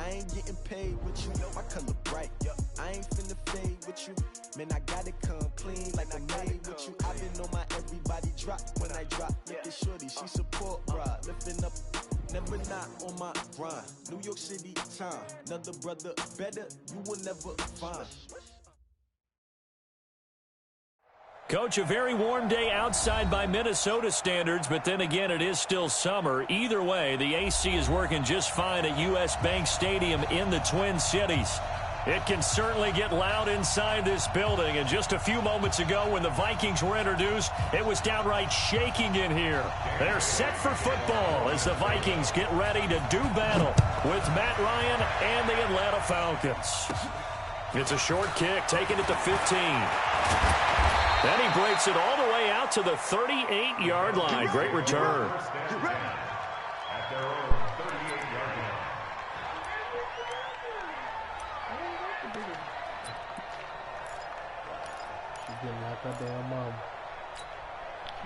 I ain't getting paid with you, my color bright. I ain't finna fade with you. Man, I gotta come clean like I made with you. I been on my everybody drop when I drop. Look at shorty, she support ride. Lifting up, never not on my grind. New York City time, another brother better, you will never find. Coach, a very warm day outside by Minnesota standards, but then again, it is still summer. Either way, the AC is working just fine at U.S. Bank Stadium in the Twin Cities. It can certainly get loud inside this building, and just a few moments ago when the Vikings were introduced, it was downright shaking in here. They're set for football as the Vikings get ready to do battle with Matt Ryan and the Atlanta Falcons. It's a short kick, taking it to 15. Then he breaks it all the way out to the 38-yard line. Great return.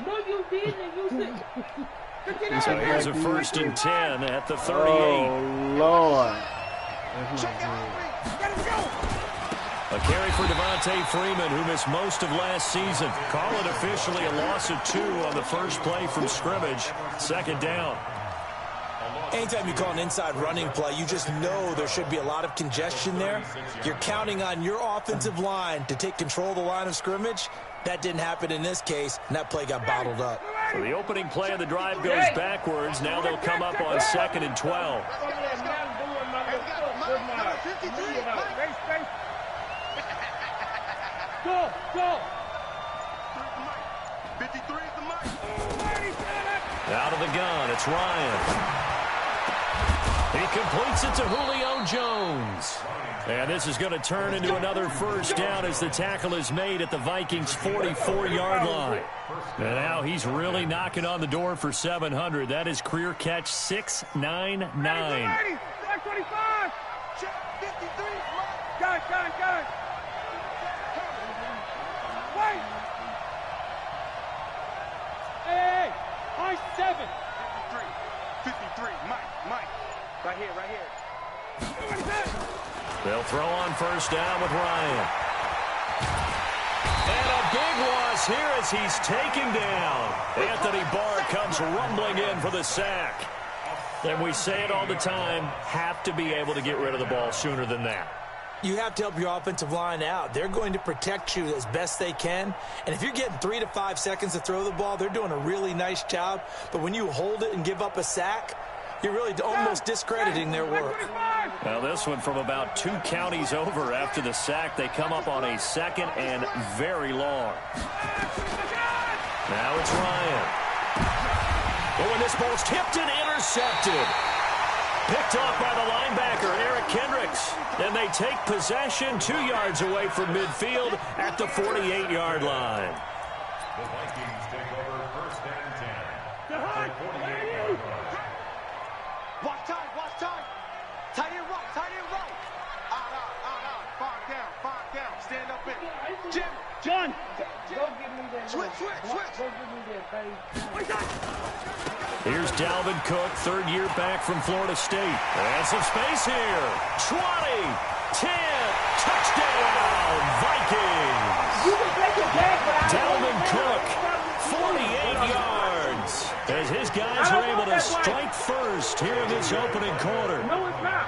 No, you didn't. You said. So here's a 1st and 10 at the 38. Oh, Lord. A carry for Devontae Freeman, who missed most of last season. Call it officially a loss of 2 on the first play from scrimmage. 2nd down. Anytime you call an inside running play, you just know there should be a lot of congestion there. You're counting on your offensive line to take control of the line of scrimmage. That didn't happen in this case, and that play got bottled up. So the opening play of the drive goes backwards. Now they'll come up on 2nd and 12. Go, go. Out of the gun, it's Ryan. He completes it to Julio Jones. And this is going to turn into another 1st down as the tackle is made at the Vikings' 44-yard line. And now he's really knocking on the door for 700. That is career catch 699. 25. 53. Got it. Wait. Hey, I 7. 53. Mike. Right here. They'll throw on 1st down with Ryan. And a big loss here as he's taken down. Anthony Barr comes rumbling in for the sack. And we say it all the time, have to be able to get rid of the ball sooner than that. You have to help your offensive line out. They're going to protect you as best they can. And if you're getting 3 to 5 seconds to throw the ball, they're doing a really nice job. But when you hold it and give up a sack, you're really almost discrediting their work. Now this one from about 2 counties over after the sack. They come up on a 2nd and very long. Now it's Ryan. Oh, and this ball's tipped and intercepted. Picked off by the linebacker, Eric Kendricks. And they take possession 2 yards away from midfield at the 48-yard line. The Vikings take over 1st and 10. 48-yard line. Watch time. Tight end right. Out. Far down. Stand up in. Jim. John. Go give me that. Switch. Go give me that, baby. Here's Dalvin Cook, 3rd year back from Florida State. And some space here. 20, 10, touchdown, Vikings. Dalvin Cook, 48 yards. As his guys were able to strike first here in this opening quarter. No, it's not.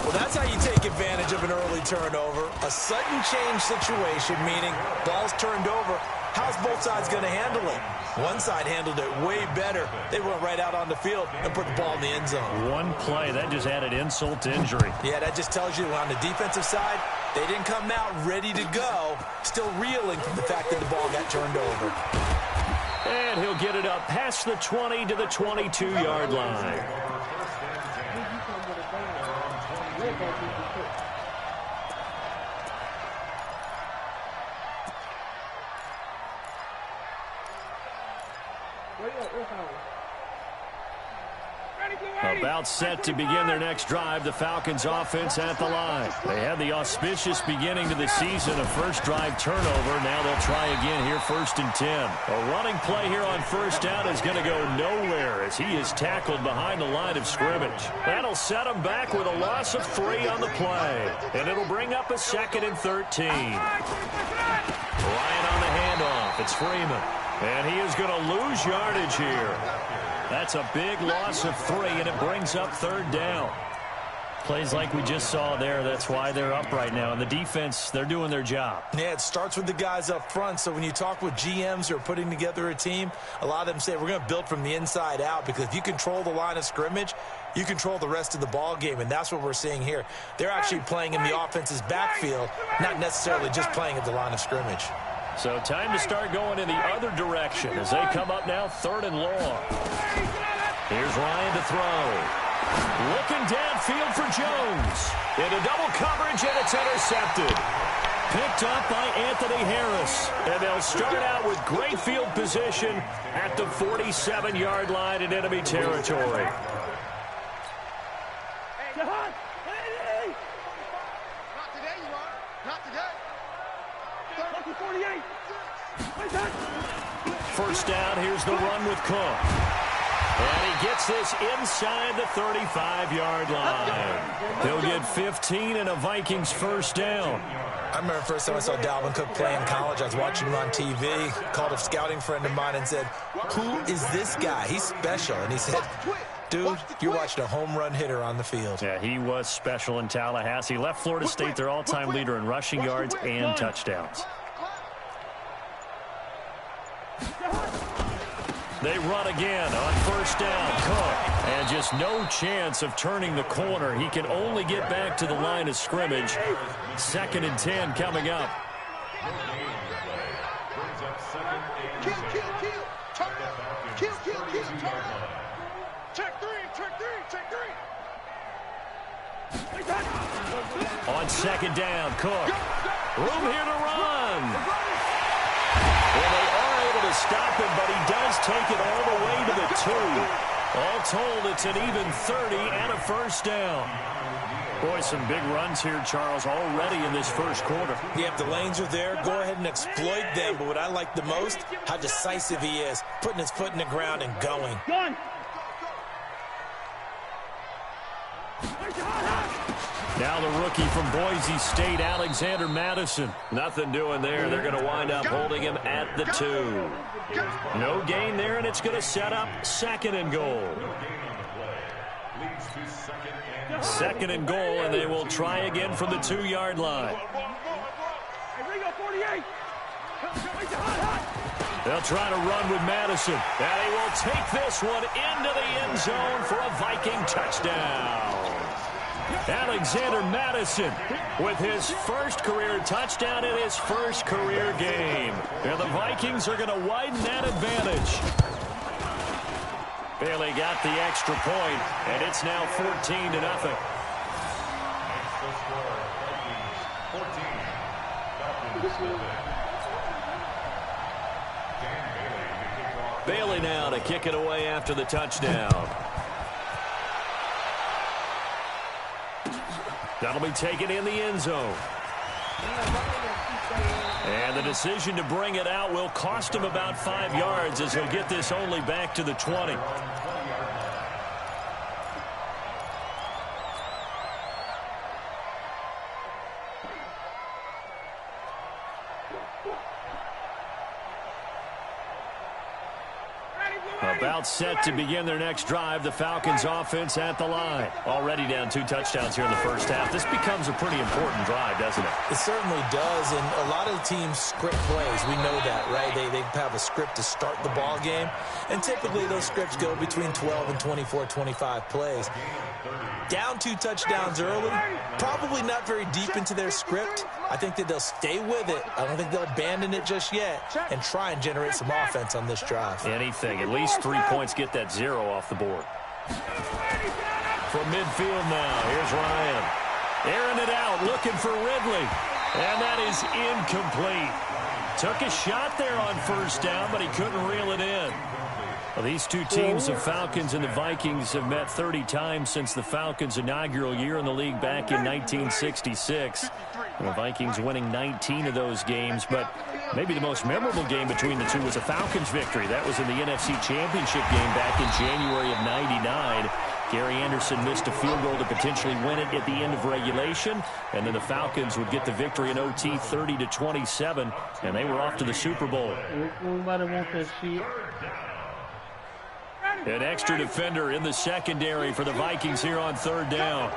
Well, that's how you take advantage of an early turnover. A sudden change situation, meaning ball's turned over. How's both sides going to handle it? One side handled it way better. They went right out on the field and put the ball in the end zone. One play, that just added insult to injury. Yeah, that just tells you on the defensive side, they didn't come out ready to go, still reeling from the fact that the ball got turned over. And he'll get it up past the 20 to the 22-yard line. About set to begin their next drive, the Falcons offense at the line. They had the auspicious beginning to the season, a first drive turnover. Now they'll try again here, 1st and 10. A running play here on first down is going to go nowhere as he is tackled behind the line of scrimmage. That'll set him back with a loss of 3 on the play. And it'll bring up a 2nd and 13. Ryan on the handoff. It's Freeman. And he is going to lose yardage here. That's a big loss of 3, and it brings up 3rd down. Plays like we just saw there. That's why they're up right now. And the defense, they're doing their job. Yeah, it starts with the guys up front. So when you talk with GMs who are putting together a team, a lot of them say we're going to build from the inside out, because if you control the line of scrimmage, you control the rest of the ball game, and that's what we're seeing here. They're actually playing in the offense's backfield, not necessarily just playing at the line of scrimmage. So time to start going in the other direction as they come up now 3rd and long. Here's Ryan to throw. Looking downfield for Jones. Into double coverage, and it's intercepted. Picked up by Anthony Harris. And they'll start out with great field position at the 47-yard line in enemy territory. Not today, you are. Not today. 48. First down, here's the run with Cook. And he gets this inside the 35-yard line. He'll get 15 and a Vikings first down. I remember the first time I saw Dalvin Cook play in college. I was watching him on TV, called a scouting friend of mine and said, "Who is this guy? He's special." And he said, "Dude, you're watching a home run hitter on the field." Yeah, he was special in Tallahassee. Left Florida State their all-time leader in rushing yards and touchdowns. They run again on first down. Cook. And just no chance of turning the corner. He can only get back to the line of scrimmage. 2nd and 10 coming up. On 2nd down, Cook. Room here to run. Well, they are able to stop him, but he does take it all the way to the 2. All told, it's an even 30 and a first down. Boy, some big runs here, Charles, already in this first quarter. Yeah, if the lanes are there, go ahead and exploit them. But what I like the most, how decisive he is, putting his foot in the ground and going. Now the rookie from Boise State, Alexander Madison. Nothing doing there. They're going to wind up holding him at the 2. No gain there, and it's going to set up 2nd and goal. 2nd and goal, and they will try again from the 2-yard line. They'll try to run with Madison, and he will take this one into the end zone for a Viking touchdown. Alexander Madison with his first career touchdown in his first career game. And the Vikings are going to widen that advantage. Bailey got the extra point, and it's now 14-0. Bailey now to kick it away after the touchdown. That'll be taken in the end zone. And the decision to bring it out will cost him about 5 yards as he'll get this only back to the 20. About set to begin their next drive, the Falcons offense at the line. Already down 2 touchdowns here in the first half. This becomes a pretty important drive, doesn't it? It certainly does, and a lot of the teams script plays. We know that, right? They have a script to start the ball game, and typically those scripts go between 12 and 24, 25 plays. Down 2 touchdowns early, probably not very deep into their script. I think that they'll stay with it. I don't think they'll abandon it just yet and try and generate some offense on this drive. Anything. At least 3 points, get that 0 off the board. From midfield now, here's Ryan. Airing it out, looking for Ridley. And that is incomplete. Took a shot there on first down, but he couldn't reel it in. Well, these two teams, the Falcons and the Vikings, have met 30 times since the Falcons' inaugural year in the league back in 1966. And the Vikings winning 19 of those games, but maybe the most memorable game between the two was a Falcons victory. That was in the NFC Championship game back in January of '99. Gary Anderson missed a field goal to potentially win it at the end of regulation, and then the Falcons would get the victory in OT 30-27, and they were off to the Super Bowl. An extra defender in the secondary for the Vikings here on third down.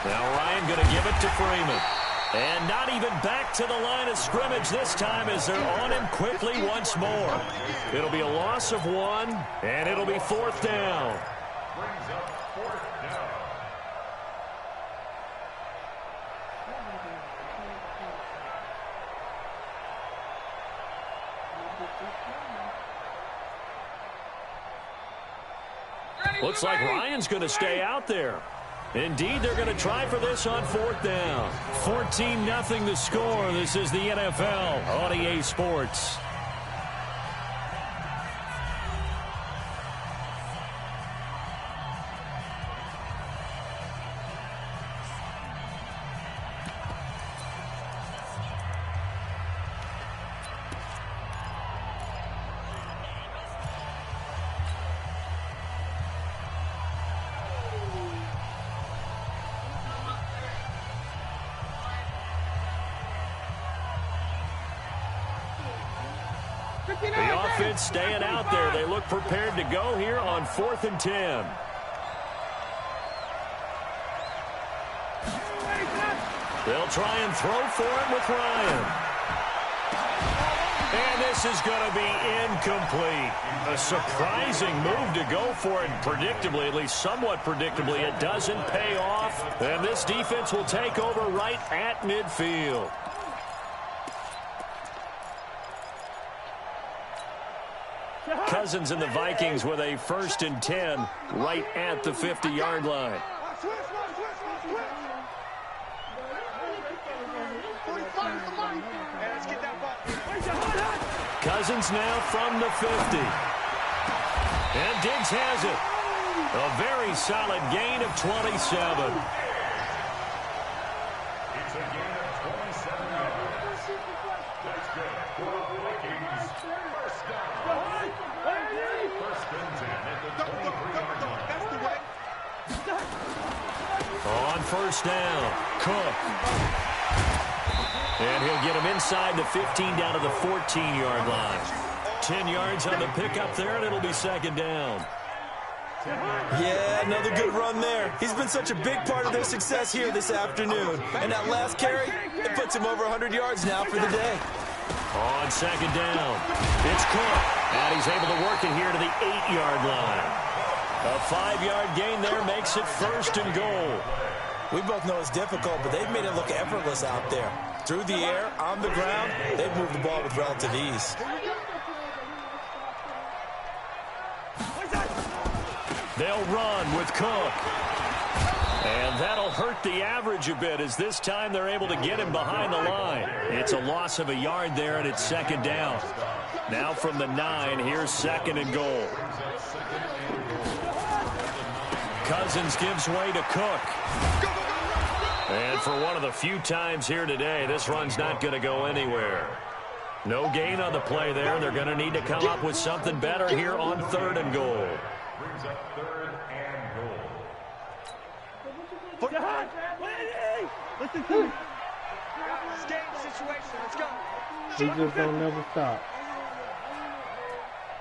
Now Ryan going to give it to Freeman. And not even back to the line of scrimmage this time as they're on him quickly once more. It'll be a loss of 1, and it'll be fourth down. Brings up fourth down. Looks like Ryan's going to stay out there. Indeed, they're going to try for this on fourth down. 14-0 the score. This is the NFL on EA Sports. The offense staying out there. They look prepared to go here on 4th and 10. They'll try and throw for it with Ryan. And this is going to be incomplete. A surprising move to go for it. Predictably, at least somewhat predictably, it doesn't pay off. And this defense will take over right at midfield. Cousins and the Vikings with a 1st and 10 right at the 50-yard line. Cousins now from the 50. And Diggs has it. A very solid gain of 27. It's a gain of 27 yards. That's good for the Vikings. First down. First and 10 at the 23-yard line. That's the way. On first down, Cook. And he'll get him inside the 15 down to the 14-yard line. 10 yards on the pickup there, and it'll be second down. Yeah, another good run there. He's been such a big part of their success here this afternoon. And that last carry, it puts him over 100 yards now for the day. On second down, it's Cook. And he's able to work it here to the 8-yard line. A 5-yard gain there makes it 1st and goal. We both know it's difficult, but they've made it look effortless out there. Through the air, on the ground, they've moved the ball with relative ease. They'll run with Cook. And that'll hurt the average a bit as this time they're able to get him behind the line. It's a loss of a yard there, and it's second down. Now from the 9, here's 2nd and goal. Cousins gives way to Cook. And for one of the few times here today, this run's not going to go anywhere. No gain on the play there. They're going to need to come up with something better here on 3rd and goal. Brings up 3rd and goal. Listen to me. It's game situation. Let's go. He just don't never stop.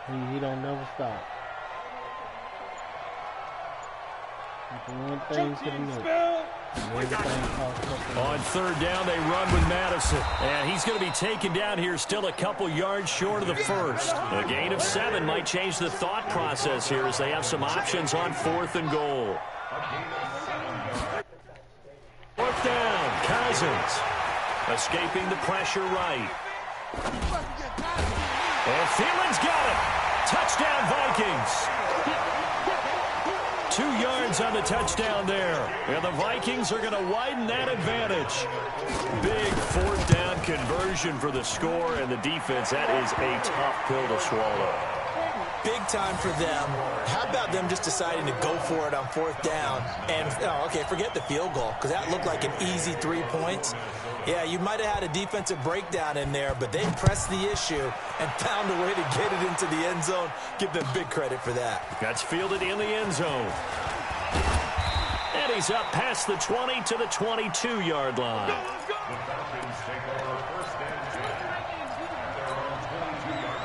He don't never stop. From one thing to the next. On 3rd down, they run with Madison. And he's going to be taken down here still a couple yards short of the 1st. A gain of 7 might change the thought process here as they have some options on 4th and goal. 4th down, Cousins. Escaping the pressure right. And Thielman's got it. Touchdown, Vikings. 2 yards on the touchdown there. And the Vikings are going to widen that advantage. Big 4th down conversion for the score, and the defense, that is a tough pill to swallow. Big time for them. How about them just deciding to go for it on 4th down? And, okay, forget the field goal, because that looked like an easy 3 points. Yeah, you might have had a defensive breakdown in there, but they pressed the issue and found a way to get it into the end zone. Give them big credit for that. That's fielded in the end zone. And he's up past the 20 to the 22-yard line. The Falcons take over 1st and 10 at their own 22-yard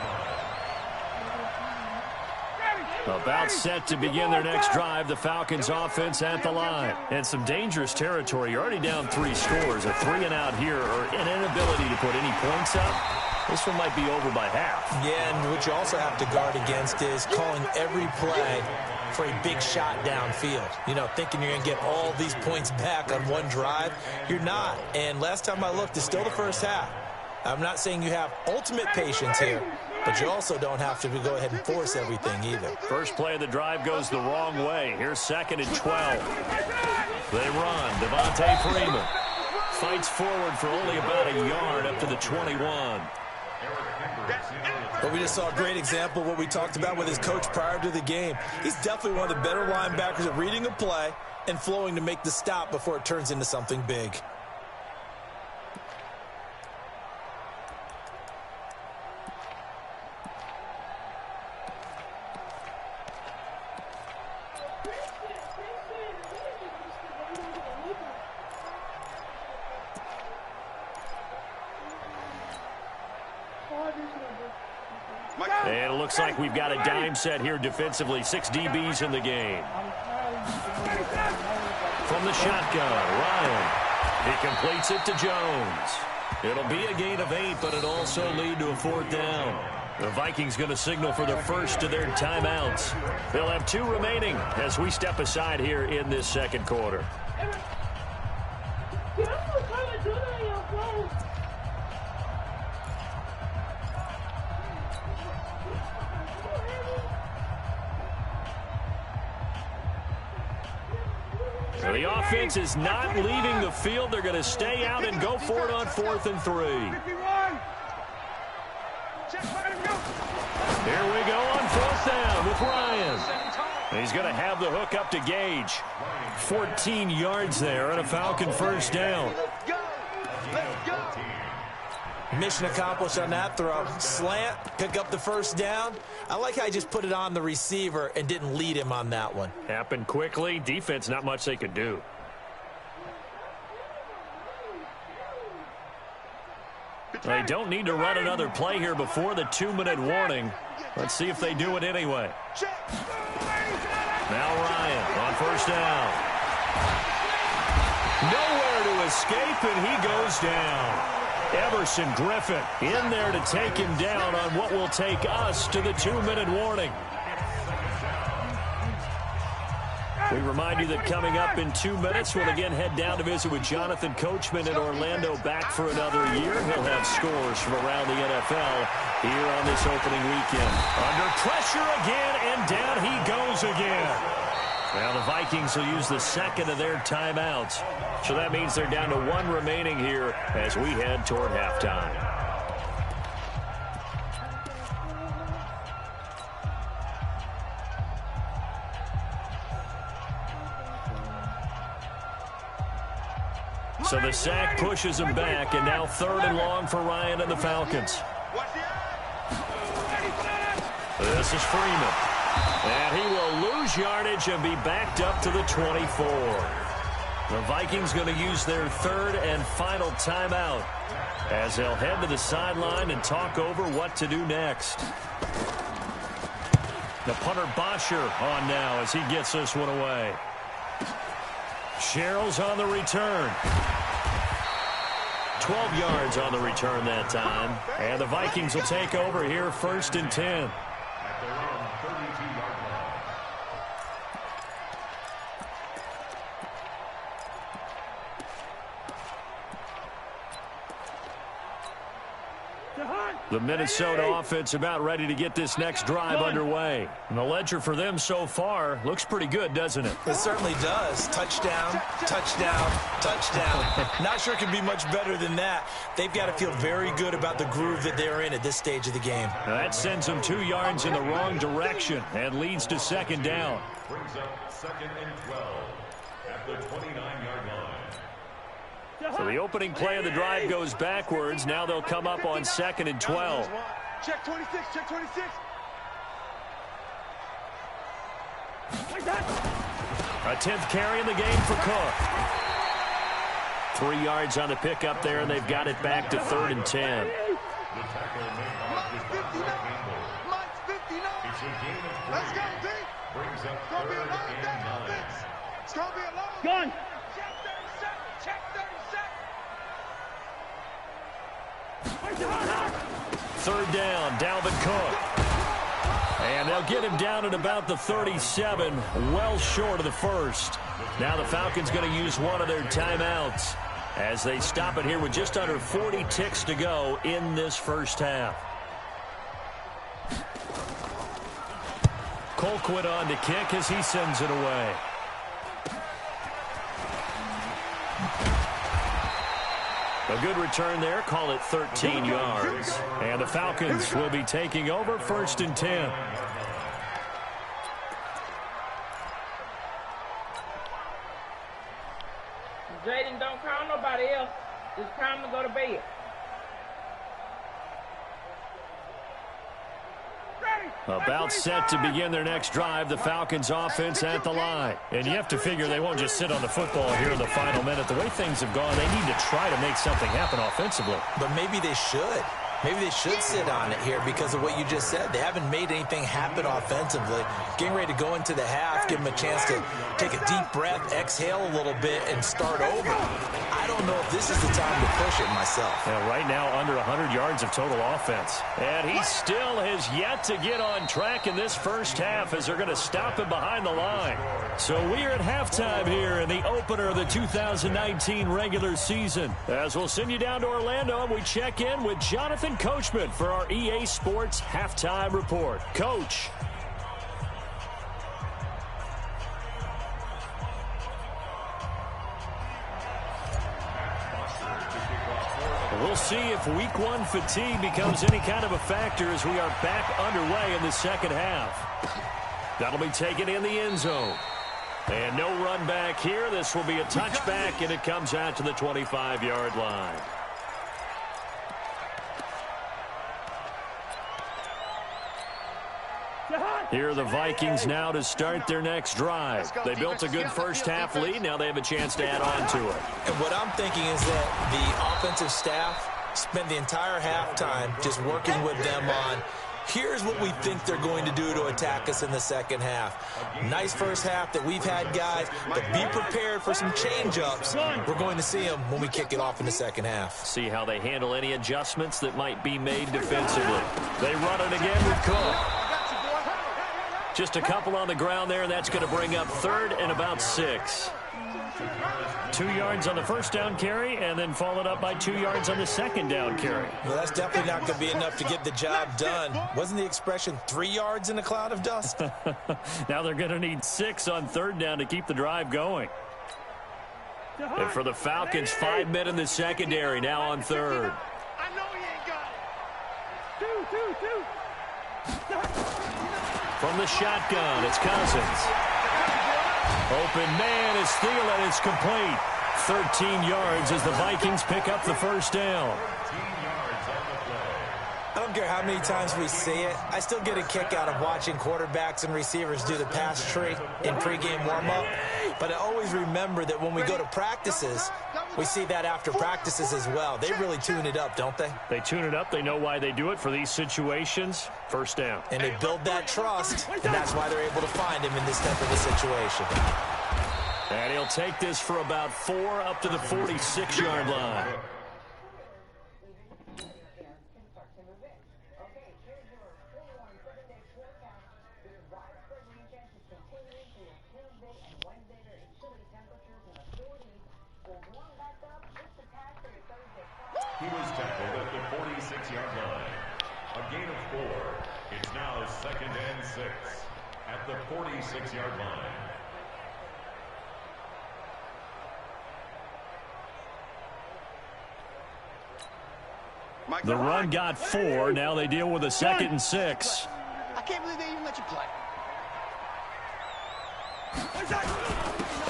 line. About set to begin their next drive, the Falcons offense at the line. And some dangerous territory. You're already down 3 scores. A 3-and-out here, or an inability to put any points up. This one might be over by half. Yeah, and what you also have to guard against is calling every play for a big shot downfield. You know, thinking you're going to get all these points back on one drive. You're not. And last time I looked, it's still the first half. I'm not saying you have ultimate patience here, but you also don't have to go ahead and force everything either. First play of the drive goes the wrong way. Here's 2nd and 12. They run. Devontae Freeman fights forward for only about a yard up to the 21. But we just saw a great example of what we talked about with his coach prior to the game. He's definitely one of the better linebackers at reading a play and flowing to make the stop before it turns into something big. And it looks like we've got a dime set here defensively. 6 DBs in the game. From the shotgun, Ryan. He completes it to Jones. It'll be a gain of 8, but it'll also lead to a 4th down. The Vikings going to signal for the first of their timeouts. They'll have 2 remaining as we step aside here in this 2nd quarter. The offense is not leaving the field. They're going to stay out and go for it on 4th and 3. Here we go on 4th down with Ryan. He's going to have the hook up to Gage. 14 yards there and a Falcon 1st down. Mission accomplished on that throw. Slant, pick up the 1st down. I like how he just put it on the receiver and didn't lead him on that one. Happened quickly. Defense, not much they could do. They don't need to run another play here before the 2-minute warning. Let's see if they do it anyway. Now Ryan on 1st down. Nowhere to escape, and he goes down. Everson Griffin in there to take him down on what will take us to the 2-minute warning. We remind you that coming up in 2 minutes, we'll again head down to visit with Jonathan Coachman in Orlando, back for another year. He'll have scores from around the NFL here on this opening weekend. Under pressure again, and down he goes again. Now the Vikings will use the 2nd of their timeouts. So that means they're down to 1 remaining here as we head toward halftime. So the sack pushes him back, and now 3rd and long for Ryan and the Falcons. This is Freeman. And he will lose yardage and be backed up to the 24. The Vikings going to use their 3rd and final timeout as they'll head to the sideline and talk over what to do next. The punter Bosher on now as he gets this one away. Sherrill's on the return. 12 yards on the return that time. And the Vikings will take over here 1st and 10. The Minnesota offense about ready to get this next drive underway. And the ledger for them so far looks pretty good, doesn't it? It certainly does. Touchdown, touchdown, touchdown. Not sure it can be much better than that. They've got to feel very good about the groove that they're in at this stage of the game. Now that sends them 2 yards in the wrong direction and leads to second down. Brings up 2nd and 12 at the 29-yard line. So the opening play of the drive goes backwards. Now they'll come up on 2nd and 12. Check 26, check 26. A 10th carry in the game for Cook. 3 yards on the pickup there, and they've got it back to 3rd and 10. The tackle made by defensive Campbell. Mike's 59. It's a gain of 3. Let's go, D. Brings up It's going to be a 3rd long and day 9. offense. It's going to be a long Gun. day. Check 37. Check 37. 3rd down, Dalvin Cook. And they'll get him down at about the 37, well short of the first. Now the Falcons going to use one of their timeouts as they stop it here with just under 40 ticks to go in this first half. Colquitt on to kick as he sends it away. A good return there, call it 13 yards. And the Falcons will be taking over 1st and 10. Jaden, don't call nobody else. It's time to go to bed. About set to begin their next drive, the Falcons offense at the line. And you have to figure they won't just sit on the football here in the final minute. The way things have gone, they need to try to make something happen offensively. But maybe they should. Maybe they should sit on it here because of what you just said. They haven't made anything happen offensively. Getting ready to go into the half, give them a chance to take a deep breath, exhale a little bit, and start over. I don't know if this is the time to push it myself. Yeah, right now under 100 yards of total offense. And he still has yet to get on track in this first half as they're going to stop him behind the line. So we are at halftime here in the opener of the 2019 regular season. As we'll send you down to Orlando, and we check in with Jonathan Coachman for our EA Sports Halftime Report. Coach. We'll see if week 1 fatigue becomes any kind of a factor as we are back underway in the second half. That'll be taken in the end zone. And no run back here. This will be a touchback, and it comes out to the 25-yard line. Here are the Vikings now to start their next drive. They built a good first half lead. Now they have a chance to add on to it. And what I'm thinking is that the offensive staff spent the entire halftime just working with them on, here's what we think they're going to do to attack us in the second half. Nice first half that we've had, guys, but be prepared for some change-ups. We're going to see them when we kick it off in the second half. See how they handle any adjustments that might be made defensively. They run it again with Cook. Just a couple on the ground there. That's going to bring up 3rd and about 6. 2 yards on the first down carry, and then followed up by 2 yards on the second down carry. Well, that's definitely not going to be enough to get the job done. Wasn't the expression 3 yards in a cloud of dust? Now they're going to need 6 on 3rd down to keep the drive going. And for the Falcons, 5 men in the secondary now on 3rd. I know he ain't got it. 2. From the shotgun, it's Cousins. Open man is Thielen. It's complete. 13 yards as the Vikings pick up the first down. I don't care how many times we see it. I still get a kick out of watching quarterbacks and receivers do the pass tree in pregame warm-up. But I always remember that when we go to practices, we see that after practices as well. They really tune it up, don't they? They tune it up. They know why they do it for these situations. First down. And they build that trust, and that's why they're able to find him in this type of a situation. And he'll take this for about 4 up to the 46-yard line. He was tackled at the 46-yard line. A gain of 4. It's now 2nd and 6 at the 46-yard line. The run got 4. Now they deal with a 2nd and 6. I can't believe they even let you play.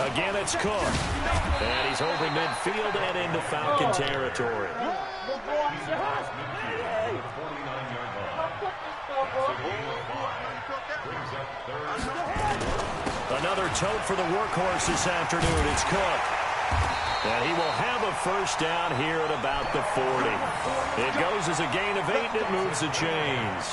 Again, it's Cook. And he's over midfield and into Falcon territory. Another tote for the workhorse this afternoon. It's Cook. And he will have a first down here at about the 40. It goes as a gain of 8, and it moves the chains.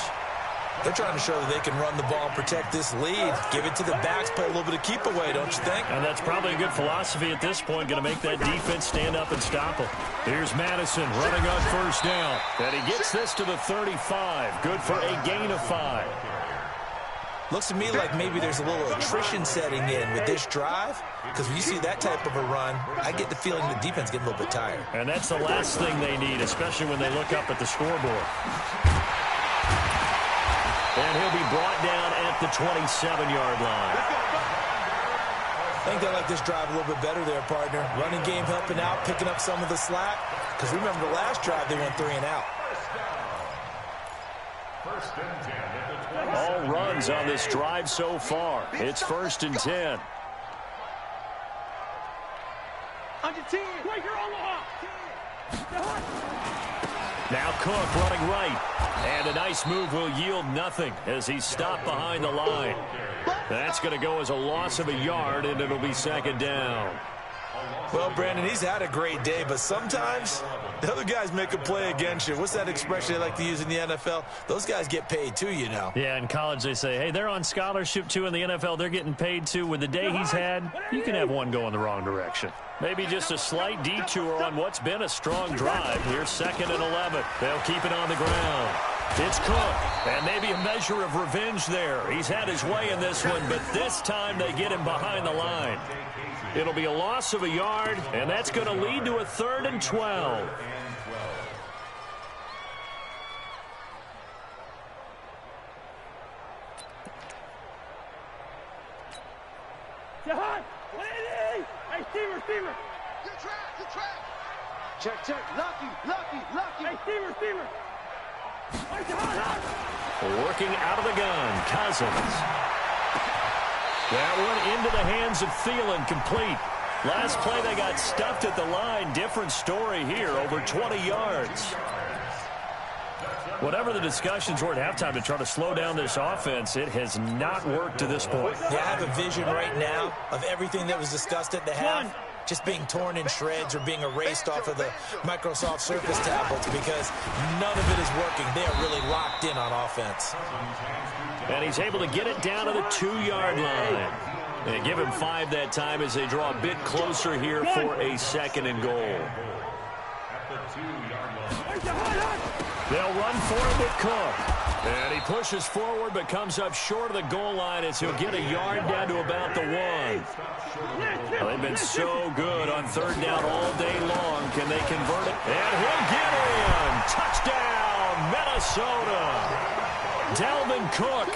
They're trying to show that they can run the ball and protect this lead. Give it to the backs, play a little bit of keep away, don't you think? And that's probably a good philosophy at this point, going to make that defense stand up and stop them. Here's Madison running on first down. And he gets this to the 35. Good for a gain of 5. Looks to me like maybe there's a little attrition setting in with this drive, because when you see that type of a run, I get the feeling the defense getting a little bit tired. And that's the last thing they need, especially when they look up at the scoreboard. And he'll be brought down at the 27-yard line. I think they like this drive a little bit better there, partner. Running game helping out, picking up some of the slack. Because remember the last drive, they went 3 and out. First and 10 at the 20. All runs on this drive so far. It's 1st and 10. Under 10. Now Cook running right. And a nice move will yield nothing as he's stopped behind the line. That's going to go as a loss of a yard, and it'll be 2nd down. Well, Brandon, he's had a great day, but sometimes the other guys make a play against you. What's that expression they like to use in the NFL? Those guys get paid too, you know. Yeah, in college they say, hey, they're on scholarship too. In the NFL, they're getting paid too. With the day he's had, you can have one go in the wrong direction. Maybe just a slight detour on what's been a strong drive. Here's 2nd and 11. They'll keep it on the ground. It's Cook, and maybe a measure of revenge there. He's had his way in this one, but this time they get him behind the line. It'll be a loss of a yard, and that's going to lead to a 3rd and 12. Hey, receiver. Good track. Check. Lucky. Hey, receiver. Working out of the gun, Cousins. That one into the hands of Thielen, complete. Last play, they got stuffed at the line. Different story here, over 20 yards. Whatever the discussions were at halftime to try to slow down this offense, it has not worked to this point. Yeah, I have a vision right now of everything that was discussed at the half just being torn in shreds or being erased off of the Microsoft Surface tablets because none of it is working. They are really locked in on offense. And he's able to get it down to the 2-yard line. They give him 5 that time as they draw a bit closer here for a 2nd and goal. They'll run for it with Cook. And he pushes forward but comes up short of the goal line as he'll get a yard down to about the 1. Well, they've been so good on 3rd down all day long. Can they convert it? And he'll get in. Touchdown, Minnesota. Dalvin Cook,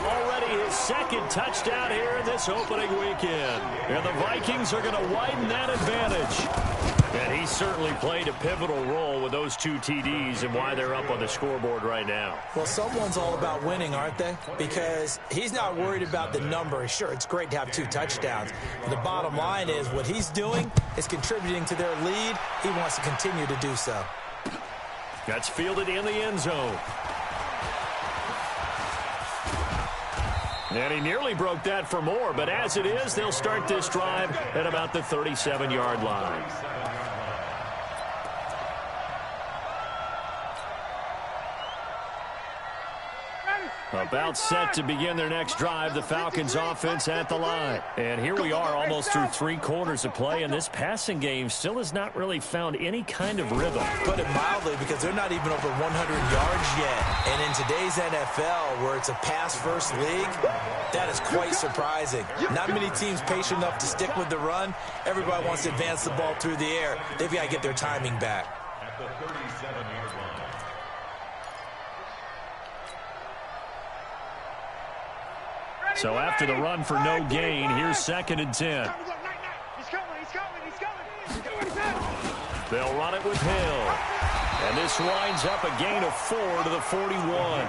already his 2nd touchdown here in this opening weekend. And the Vikings are going to widen that advantage. And he certainly played a pivotal role with those 2 TDs and why they're up on the scoreboard right now. Well, someone's all about winning, aren't they? Because he's not worried about the number. Sure, it's great to have 2 touchdowns. But the bottom line is what he's doing is contributing to their lead. He wants to continue to do so. That's fielded in the end zone. And he nearly broke that for more, but as it is, they'll start this drive at about the 37-yard line. About set to begin their next drive, the Falcons offense at the line. And here we are almost through 3 quarters of play, and this passing game still has not really found any kind of rhythm. Put it mildly, because they're not even over 100 yards yet. And in today's NFL, where it's a pass-first league, that is quite surprising. Not many teams patient enough to stick with the run. Everybody wants to advance the ball through the air. They've got to get their timing back. At the 37-yard line. So after the run for no gain, here's 2nd and 10. They'll run it with Hill. And this winds up a gain of 4 to the 41.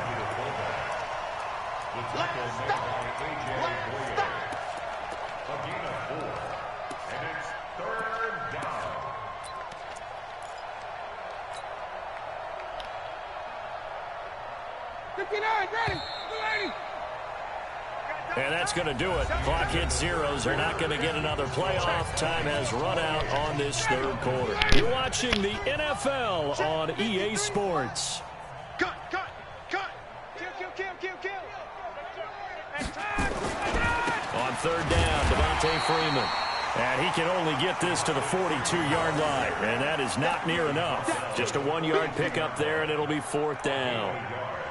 And that's going to do it. Clock hits zeros. They're not going to get another playoff. Time has run out on this 3rd quarter. You're watching the NFL on EA Sports. Cut. Kill. On 3rd down, Devontae Freeman. And he can only get this to the 42-yard line. And that is not near enough. Just a 1-yard pickup there, and it'll be 4th down.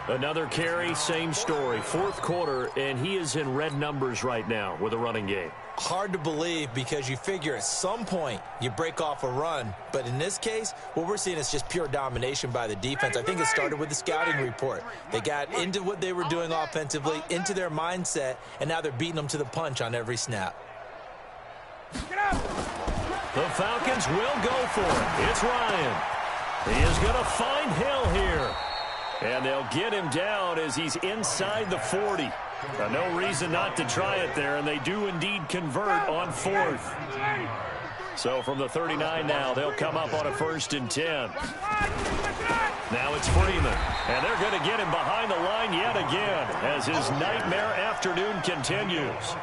Another carry, same story. 4th quarter, and he is in red numbers right now with a running game. Hard to believe because you figure at some point you break off a run. But in this case, what we're seeing is just pure domination by the defense. I think it started with the scouting report. They got into what they were doing offensively, into their mindset, and now they're beating them to the punch on every snap. The Falcons will go for it. It's Ryan. He is going to find Hill here. And they'll get him down as he's inside the 40. No reason not to try it there, and they do indeed convert on 4th. So from the 39 now, they'll come up on a 1st and 10. Now it's Freeman, and they're going to get him behind the line yet again as his nightmare afternoon continues.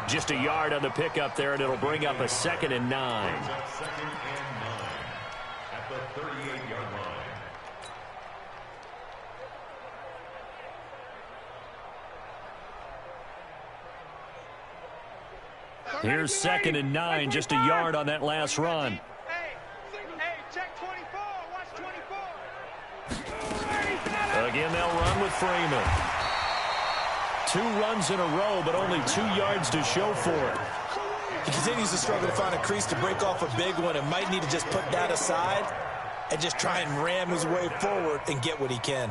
Just a yard on the pickup there, and it'll bring up a 2nd and 9. At the 38-yard line. Here's 2nd and 9, just a yard on that last run. Hey, check 24. Watch 24. Again, they'll run with Freeman. 2 runs in a row, but only 2 yards to show for it. He continues to struggle to find a crease to break off a big one and might need to just put that aside and just try and ram his way forward and get what he can.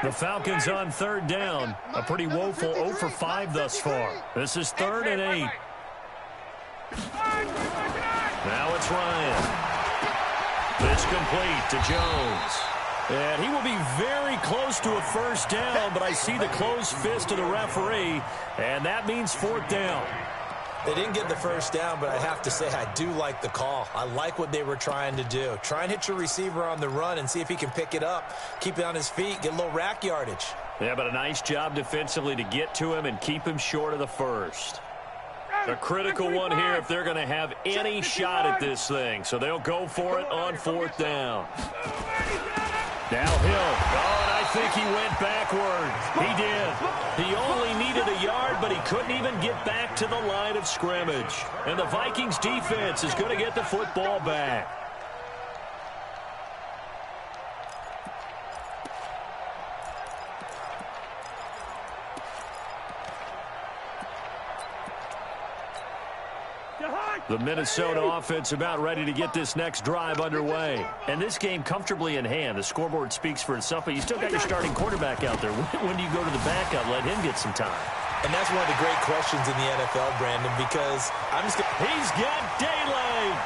The Falcons on 3rd down. A pretty woeful 0 for 5 thus far. This is 3rd and 8. Now it's Ryan. Pitch complete to Jones. And he will be very close to a 1st down, but I see the closed fist of the referee, and that means 4th down. They didn't get the 1st down, but I have to say I do like the call. I like what they were trying to do. Try and hit your receiver on the run and see if he can pick it up, keep it on his feet, get a little rack yardage. Yeah, but a nice job defensively to get to him and keep him short of the 1st. A critical one here if they're going to have any shot at this thing. So they'll go for it on 4th down. Now Hill. Oh, and I think he went backward. He did. He only needed a yard, but he couldn't even get back to the line of scrimmage. And the Vikings defense is going to get the football back. The Minnesota offense about ready to get this next drive underway. And this game comfortably in hand. The scoreboard speaks for itself, but you still got your starting quarterback out there. When do you go to the backup? Let him get some time. And that's one of the great questions in the NFL, Brandon, because I'm just going He's got daylight.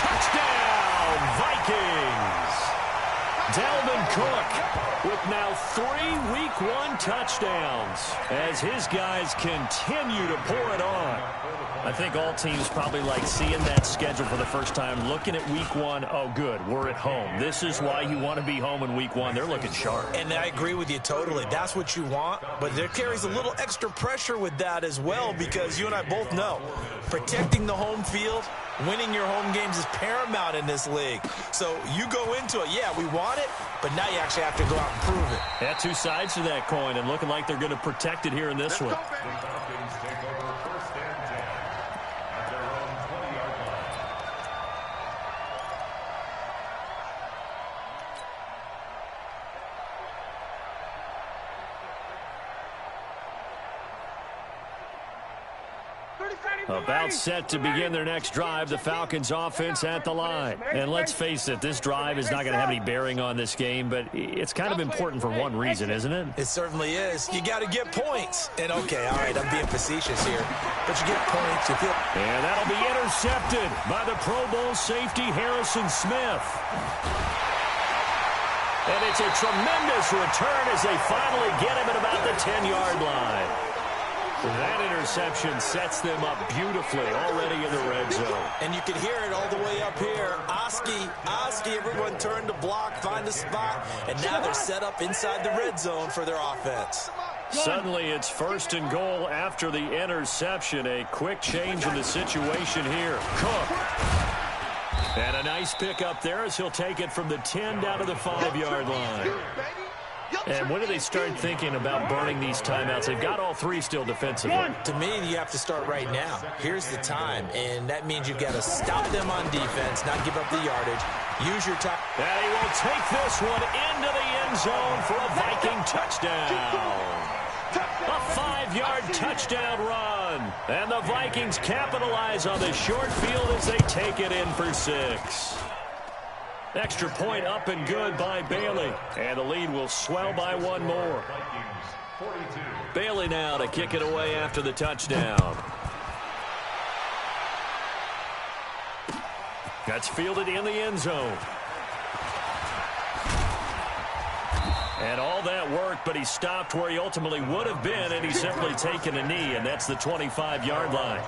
Touchdown, Vikings. Dalvin Cook with now 3 Week 1 touchdowns as his guys continue to pour it on. I think all teams probably like seeing that schedule for the first time, looking at Week 1. Oh, good, we're at home. This is why you want to be home in Week 1. They're looking sharp. And I agree with you totally. That's what you want, but there carries a little extra pressure with that as well because you and I both know protecting the home field, winning your home games is paramount in this league. So you go into it, yeah, we want it, but now you actually have to go out and prove it. Yeah, 2 sides to that coin, and looking like they're going to protect it here in this one. Falcons take over 1st and 10 at their own 20-yard line. About set to begin their next drive, the Falcons offense at the line. And let's face it, this drive is not going to have any bearing on this game, but it's kind of important for one reason, isn't it? It certainly is. You got to get points. And okay, all right, I'm being facetious here, but you get points. You feel. And that'll be intercepted by the Pro Bowl safety Harrison Smith. And it's a tremendous return as they finally get him at about the 10-yard line. That interception sets them up beautifully already in the red zone. And you can hear it all the way up here. Oski, everyone turned to block, find a spot, and now they're set up inside the red zone for their offense. Suddenly it's 1st and goal after the interception. A quick change in the situation here. Cook. And a nice pick up there as he'll take it from the 10 down to the 5-yard line. And when do they start thinking about burning these timeouts? They've got all three still defensively. To me, you have to start right now. Here's the time, and that means you've got to stop them on defense, not give up the yardage. Use your time. And he will take this one into the end zone for a Viking touchdown. A 5-yard touchdown run. And the Vikings capitalize on the short field as they take it in for 6. Extra point up and good by Bailey. And the lead will swell by one more. Bailey now to kick it away after the touchdown. That's fielded in the end zone. And all that worked, but he stopped where he ultimately would have been, and he's simply taken a knee, and that's the 25-yard line.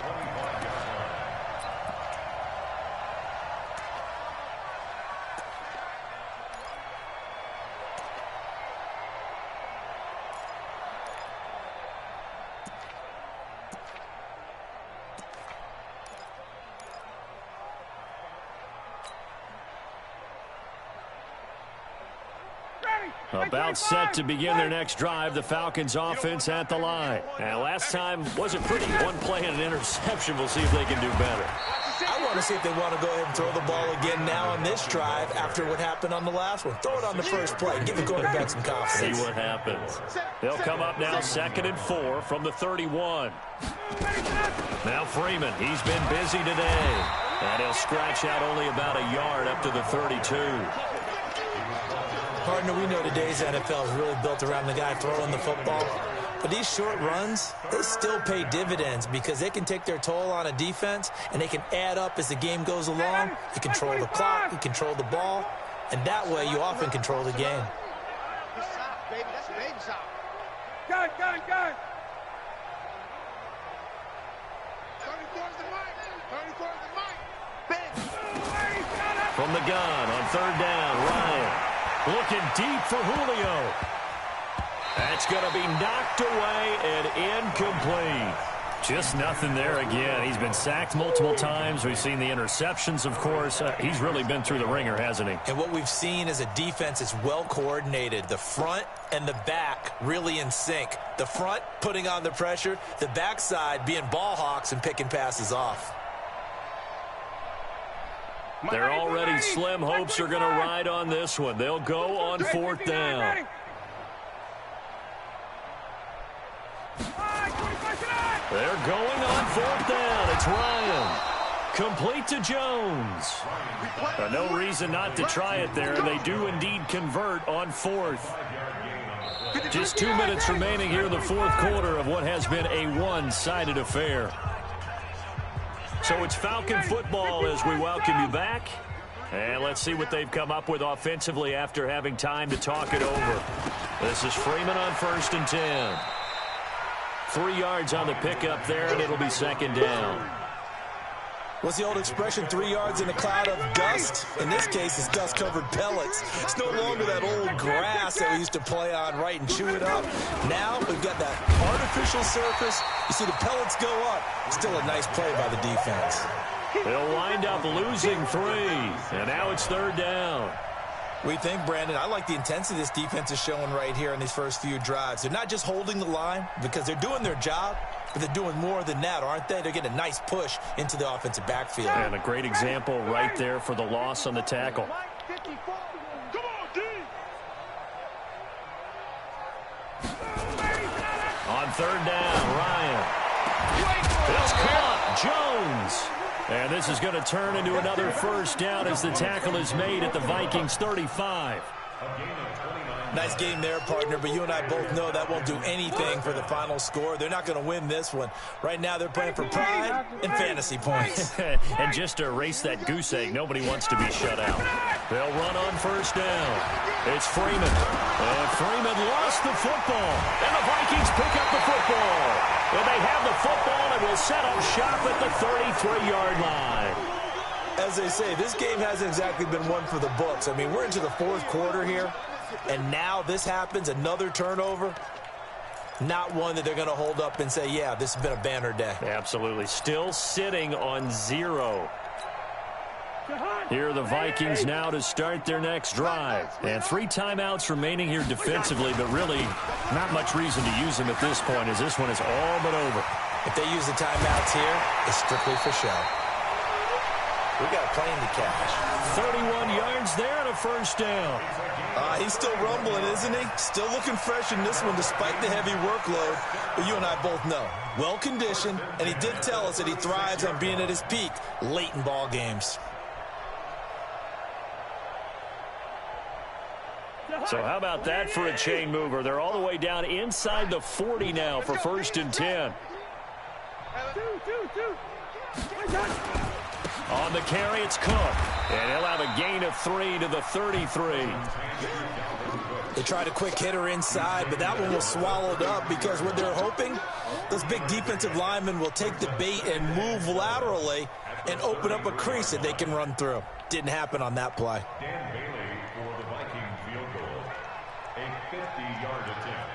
About set to begin their next drive, the Falcons offense at the line. And last time wasn't pretty. One play and an interception. We'll see if they can do better. I want to see if they want to go ahead and throw the ball again now on this drive after what happened on the last one. Throw it on the first play. Give the quarterback some confidence. See what happens. They'll come up now 2nd and 4 from the 31. Now Freeman, he's been busy today. And he'll scratch out only about a yard up to the 32. Partner, we know today's NFL is really built around the guy throwing the football. But these short runs, they still pay dividends because they can take their toll on a defense and they can add up as the game goes along. You control the clock, you control the ball, and that way you often control the game. Got it. From the gun on 3rd down, Ryan. Looking deep for Julio. That's going to be knocked away and incomplete. Just nothing there again. He's been sacked multiple times. We've seen the interceptions, of course. He's really been through the ringer, hasn't he? And what we've seen is a defense that's well coordinated. The front and the back really in sync. The front putting on the pressure. The backside being ball hawks and picking passes off. Their already slim hopes are going to ride on this one. They'll go on 4th down. They're going on 4th down. It's Ryan. Complete to Jones. No reason not to try it there. They do indeed convert on 4th. Just 2 minutes remaining here in the 4th quarter of what has been a one-sided affair. So it's Falcon football as we welcome you back. And let's see what they've come up with offensively after having time to talk it over. This is Freeman on 1st and 10. 3 yards on the pickup there, and it'll be 2nd down. What's the old expression, 3 yards in a cloud of dust? In this case, it's dust-covered pellets. It's no longer that old grass that we used to play on, right, and chew it up. Now we've got that artificial surface. You see the pellets go up. Still a nice play by the defense. They'll wind up losing 3, and now it's 3rd down. We think, Brandon, I like the intensity this defense is showing right here in these first few drives. They're not just holding the line because they're doing their job, but they're doing more than that, aren't they? They're getting a nice push into the offensive backfield. And a great example right there for the loss on the tackle. On 3rd down, Ryan. It's caught. Jones. And this is going to turn into another first down as the tackle is made at the Vikings 35. Nice game there, partner, but you and I both know that won't do anything for the final score. They're not going to win this one. Right now, they're playing for pride and fantasy points. And just to erase that goose egg, nobody wants to be shut out. They'll run on first down. It's Freeman. And Freeman lost the football. And the Vikings pick up the football. And they have the football and will set up shop at the 33-yard line. As they say, this game hasn't exactly been one for the books. I mean, we're into the fourth quarter here. And now this happens, another turnover. Not one that they're going to hold up and say, yeah, this has been a banner day. Absolutely. Still sitting on 0. Here are the Vikings now to start their next drive. And 3 timeouts remaining here defensively, but really not much reason to use them at this point as this one is all but over. If they use the timeouts here, it's strictly for show. We got a plane to catch. 31 yards there and a first down. He's still rumbling, isn't he? Still looking fresh in this one despite the heavy workload. But you and I both know, well-conditioned, and he did tell us that he thrives on being at his peak late in ball games. So how about that for a chain mover? They're all the way down inside the 40 now for first and 10. On the carry, it's Cook. And he'll have a gain of 3 to the 33. They tried a quick hitter inside, but that one was swallowed up because what they're hoping, those big defensive linemen will take the bait and move laterally and open up a crease that they can run through. Didn't happen on that play. Dan Bailey for the Viking field goal. A 50-yard attempt.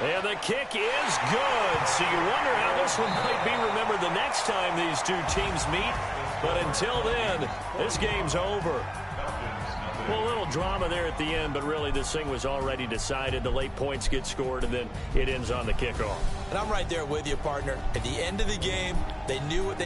And the kick is good. So you wonder how this one might be remembered the next time these two teams meet. But until then, this game's over. Well, a little drama there at the end, but really this thing was already decided. The late points get scored, and then it ends on the kickoff. And I'm right there with you, partner. At the end of the game, they knew what they